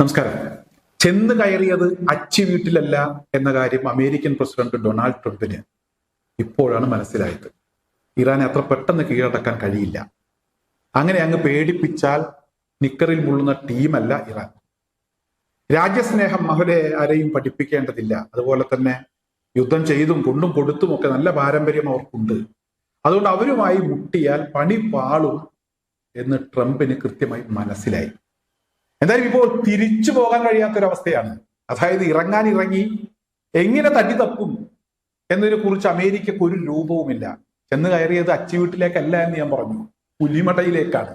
നമസ്കാരം. ചെന്ന് കയറിയത് അച്ചി വീട്ടിലല്ല എന്ന കാര്യം അമേരിക്കൻ പ്രസിഡന്റ് ഡൊണാൾഡ് ട്രംപിന് ഇപ്പോഴാണ് മനസ്സിലായത്. ഇറാനെ അത്ര പെട്ടെന്ന് കീഴടക്കാൻ കഴിയില്ല. അങ്ങനെ അങ്ങ് പേടിപ്പിച്ചാൽ നിക്കറിൽ മുള്ളുന്ന ടീമല്ല ഇറാൻ. രാജ്യസ്നേഹം അവരെ ആരെയും പഠിപ്പിക്കേണ്ടതില്ല. അതുപോലെ തന്നെ യുദ്ധം ചെയ്തും കൊണ്ടും കൊടുത്തുമൊക്കെ നല്ല പാരമ്പര്യം അവർക്കുണ്ട്. അതുകൊണ്ട് അവരുമായി മുട്ടിയാൽ പണി പാളും എന്ന് ട്രംപിന് കൃത്യമായി മനസ്സിലായി. എന്തായാലും ഇപ്പോൾ തിരിച്ചു പോകാൻ കഴിയാത്തൊരവസ്ഥയാണ്. അതായത് ഇറങ്ങി എങ്ങനെ തട്ടി തപ്പും എന്നതിനെ കുറിച്ച് അമേരിക്കക്ക് ഒരു രൂപവുമില്ല. ചെന്ന് കയറിയത് അച്ചി വീട്ടിലേക്കല്ല എന്ന് ഞാൻ പറഞ്ഞു, പുലിമടയിലേക്കാണ്.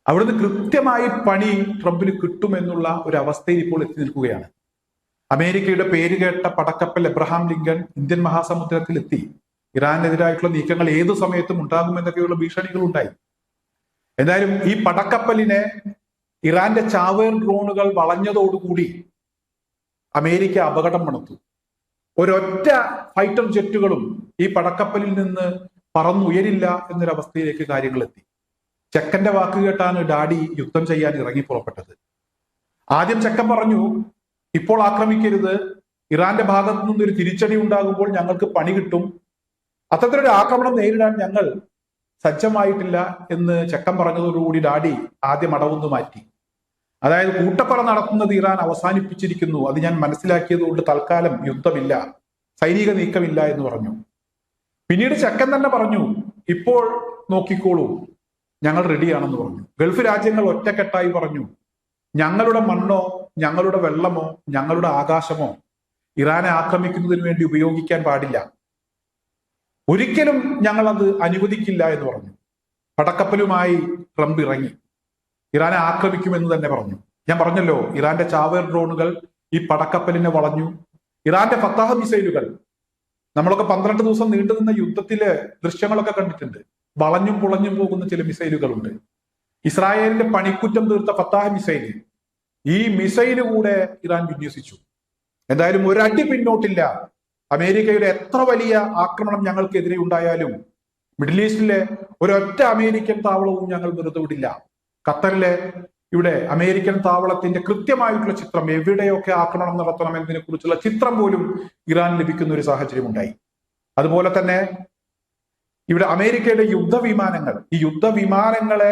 അവിടുന്ന് കൃത്യമായി പണി ട്രംപിന് കിട്ടുമെന്നുള്ള ഒരു അവസ്ഥയിൽ ഇപ്പോൾ എത്തി നിൽക്കുകയാണ്. അമേരിക്കയുടെ പേരുകേട്ട പടക്കപ്പൽ എബ്രഹാം ലിങ്കൺ ഇന്ത്യൻ മഹാസമുദ്രത്തിൽ എത്തി. ഇറാനെതിരായിട്ടുള്ള നീക്കങ്ങൾ ഏതു സമയത്തും ഉണ്ടാകുമെന്നൊക്കെയുള്ള ഭീഷണികൾ ഉണ്ടായി. എന്തായാലും ഈ പടക്കപ്പലിനെ ഇറാന്റെ ചാവേർ ഡ്രോണുകൾ വളഞ്ഞതോടുകൂടി അമേരിക്ക അപകടം മണത്തു. ഒരൊറ്റ ഫൈറ്റർ ജെറ്റുകളും ഈ പടക്കപ്പലിൽ നിന്ന് പറന്നുയരില്ല എന്നൊരവസ്ഥയിലേക്ക് കാര്യങ്ങൾ എത്തി. ചെക്കന്റെ വാക്ക് കേട്ടാണ് ഡാഡി യുദ്ധം ചെയ്യാൻ ഇറങ്ങി പുറപ്പെട്ടത്. ആദ്യം ചെക്കൻ പറഞ്ഞു, ഇപ്പോൾ ആക്രമിക്കരുത്, ഇറാന്റെ ഭാഗത്തു നിന്നൊരു തിരിച്ചടി ഉണ്ടാകുമ്പോൾ ഞങ്ങൾക്ക് പണി കിട്ടും, അത്തരത്തിലൊരു ആക്രമണം നേരിടാൻ ഞങ്ങൾ സജ്ജമായിട്ടില്ല എന്ന് ചെക്കൻ പറഞ്ഞതോടുകൂടി ഡാഡി ആദ്യം അടവൊന്നു മാറ്റി. അതായത് കൂട്ടപ്പട നടത്തുന്നത് ഇറാൻ അവസാനിപ്പിച്ചിരിക്കുന്നു, അത് ഞാൻ മനസ്സിലാക്കിയത് കൊണ്ട് തൽക്കാലം യുദ്ധമില്ല, സൈനിക നീക്കമില്ല എന്ന് പറഞ്ഞു. പിന്നീട് ചെക്കൻ തന്നെ പറഞ്ഞു, ഇപ്പോൾ നോക്കിക്കോളൂ, ഞങ്ങൾ റെഡിയാണെന്ന് പറഞ്ഞു. ഗൾഫ് രാജ്യങ്ങൾ ഒറ്റക്കെട്ടായി പറഞ്ഞു, ഞങ്ങളുടെ മണ്ണോ ഞങ്ങളുടെ വെള്ളമോ ഞങ്ങളുടെ ആകാശമോ ഇറാനെ ആക്രമിക്കുന്നതിന് വേണ്ടി ഉപയോഗിക്കാൻ പാടില്ല, ഒരിക്കലും ഞങ്ങൾ അത് അനുവദിക്കില്ല എന്ന് പറഞ്ഞു. പടക്കപ്പലുമായി ട്രംപ് ഇറങ്ങി ഇറാനെ ആക്രമിക്കുമെന്ന് തന്നെ പറഞ്ഞു. ഞാൻ പറഞ്ഞല്ലോ, ഇറാന്റെ ചാവേർ ഡ്രോണുകൾ ഈ പടക്കപ്പലിനെ വളഞ്ഞു. ഇറാന്റെ ഫത്താഹ് മിസൈലുകൾ, നമ്മളൊക്കെ 12 ദിവസം നീണ്ടുനിന്ന യുദ്ധത്തിലെ ദൃശ്യങ്ങളൊക്കെ കണ്ടിട്ടുണ്ട്. വളഞ്ഞും പുളഞ്ഞും പോകുന്ന ചില മിസൈലുകളുണ്ട്. ഇസ്രായേലിന്റെ പണിക്കുറ്റം തീർത്ത ഫത്താഹ് മിസൈൽ, ഈ മിസൈല് കൂടെ ഇറാൻ വിന്യസിച്ചു. എന്തായാലും ഒരടി പിന്നോട്ടില്ല. അമേരിക്കയുടെ എത്ര വലിയ ആക്രമണം ഞങ്ങൾക്കെതിരെ ഉണ്ടായാലും മിഡിൽ ഈസ്റ്റിലെ ഒരൊറ്റ അമേരിക്കൻ താവളവും ഞങ്ങൾ വെറുതെ വിടില്ല. ഖത്തറിലെ ഇവിടെ അമേരിക്കൻ താവളത്തിന്റെ കൃത്യമായിട്ടുള്ള ചിത്രം, എവിടെയൊക്കെ ആക്രമണം നടത്തണം എന്നതിനെ കുറിച്ചുള്ള ചിത്രം പോലും ഇറാൻ ലഭിക്കുന്ന ഒരു സാഹചര്യം ഉണ്ടായി. അതുപോലെ തന്നെ ഇവിടെ അമേരിക്കയുടെ യുദ്ധവിമാനങ്ങൾ, ഈ യുദ്ധവിമാനങ്ങളെ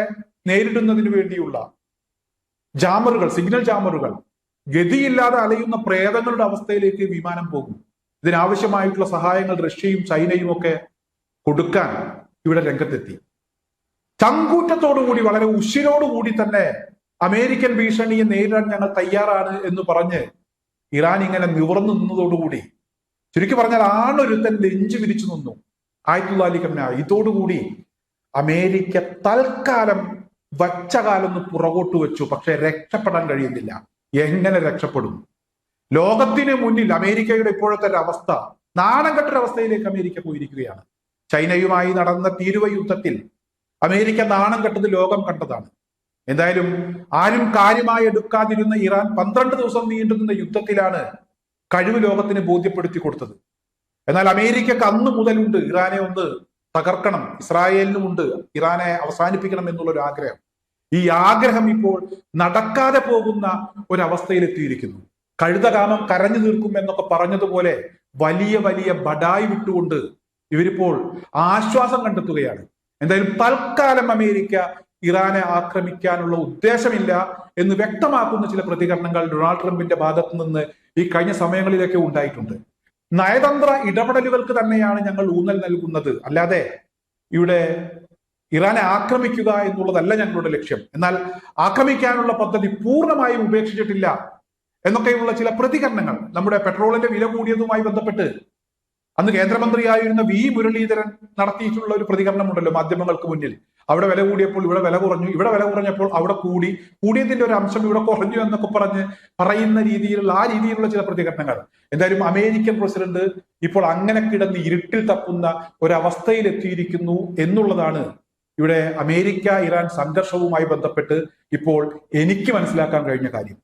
നേരിടുന്നതിന് വേണ്ടിയുള്ള ജാമറുകൾ, സിഗ്നൽ ജാമറുകൾ, ഗതിയില്ലാതെ അലയുന്ന പ്രേതങ്ങളുടെ അവസ്ഥയിലേക്ക് വിമാനം പോകും. ഇതിനാവശ്യമായിട്ടുള്ള സഹായങ്ങൾ റഷ്യയും ചൈനയും ഒക്കെ കൊടുക്കാൻ ഇവിടെ രംഗത്തെത്തി. ചങ്കൂറ്റത്തോടുകൂടി വളരെ ഉശിരോടുകൂടി തന്നെ അമേരിക്കൻ ഭീഷണിയെ നേരിടാൻ ഞങ്ങൾ തയ്യാറാണ് എന്ന് പറഞ്ഞ് ഇറാൻ ഇങ്ങനെ നിവർന്നു നിന്നതോടുകൂടി, ചുരുക്കി പറഞ്ഞാൽ ആണൊരുത്തൻ ലെഞ്ച് വിരിച്ചു നിന്നു ആയത്തുള്ള അലി ഖമനായി. ഇതോടുകൂടി അമേരിക്ക തൽക്കാലം വച്ച കാലം പുറകോട്ട് വെച്ചു. പക്ഷെ രക്ഷപ്പെടാൻ കഴിയുന്നില്ല. എങ്ങനെ രക്ഷപ്പെടും? ലോകത്തിന് മുന്നിൽ അമേരിക്കയുടെ ഇപ്പോഴത്തെ ഒരു അവസ്ഥ, നാണം കെട്ടൊരവസ്ഥയിലേക്ക് അമേരിക്ക പോയിരിക്കുകയാണ്. ചൈനയുമായി നടന്ന തീരുവ യുദ്ധത്തിൽ അമേരിക്ക നാണം കെട്ടത് ലോകം കണ്ടതാണ്. എന്തായാലും ആരും കാര്യമായി എടുക്കാതിരുന്ന ഇറാൻ 12 ദിവസം നീണ്ടുനിന്ന യുദ്ധത്തിലാണ് കഴിവ് ലോകത്തിന് ബോധ്യപ്പെടുത്തി കൊടുത്തത്. എന്നാൽ അമേരിക്കക്ക് അന്ന് മുതലുണ്ട് ഇറാനെ ഒന്ന് തകർക്കണം, ഇസ്രായേലിനുമുണ്ട് ഇറാനെ അവസാനിപ്പിക്കണം എന്നുള്ളൊരു ആഗ്രഹം. ഈ ആഗ്രഹം ഇപ്പോൾ നടക്കാതെ പോകുന്ന ഒരവസ്ഥയിലെത്തിയിരിക്കുന്നു. കഴുതകാമം കരഞ്ഞു തീർക്കും എന്നൊക്കെ പറഞ്ഞതുപോലെ വലിയ വലിയ ബഡായി വിട്ടുകൊണ്ട് ഇവരിപ്പോൾ ആശ്വാസം കണ്ടെത്തുകയാണ്. എന്തായാലും തൽക്കാലം അമേരിക്ക ഇറാനെ ആക്രമിക്കാനുള്ള ഉദ്ദേശമില്ല എന്ന് വ്യക്തമാക്കുന്ന ചില പ്രതികരണങ്ങൾ ഡൊണാൾഡ് ട്രംപിന്റെ ഭാഗത്തു നിന്ന് ഈ കഴിഞ്ഞ സമയങ്ങളിലൊക്കെ ഉണ്ടായിട്ടുണ്ട്. നയതന്ത്ര ഇടപെടലുകൾക്ക് തന്നെയാണ് ഞങ്ങൾ ഊന്നൽ നൽകുന്നത്, അല്ലാതെ ഇവിടെ ഇറാനെ ആക്രമിക്കുക എന്നുള്ളതല്ല ഞങ്ങളുടെ ലക്ഷ്യം. എന്നാൽ ആക്രമിക്കാനുള്ള പദ്ധതി പൂർണ്ണമായും ഉപേക്ഷിച്ചിട്ടില്ല എന്നൊക്കെയുള്ള ചില പ്രതികരണങ്ങൾ നമ്മുടെ പെട്രോളിന്റെ വില കൂടിയതുമായി ബന്ധപ്പെട്ട് അന്ന് കേന്ദ്രമന്ത്രിയായിരുന്ന വി മുരളീധരൻ നടത്തിയിട്ടുള്ള ഒരു പ്രതികരണമുണ്ടല്ലോ മാധ്യമങ്ങൾക്ക് മുന്നിൽ. അവിടെ വില കൂടിയപ്പോൾ ഇവിടെ വില കുറഞ്ഞു, ഇവിടെ വില കുറഞ്ഞപ്പോൾ അവിടെ കൂടിയതിന്റെ ഒരു അംശം ഇവിടെ കുറഞ്ഞു എന്നൊക്കെ പറയുന്ന രീതിയിലുള്ള ആ രീതിയിലുള്ള ചില പ്രതികരണങ്ങൾ. എന്തായാലും അമേരിക്കൻ പ്രസിഡന്റ് ഇപ്പോൾ അങ്ങനെ കിടന്ന് ഇരുട്ടിൽ തപ്പുന്ന ഒരവസ്ഥയിൽ എത്തിയിരിക്കുന്നു എന്നുള്ളതാണ് ഇവിടെ അമേരിക്ക ഇറാൻ സംഘർഷവുമായി ബന്ധപ്പെട്ട് ഇപ്പോൾ എനിക്ക് മനസ്സിലാക്കാൻ കഴിഞ്ഞ കാര്യം.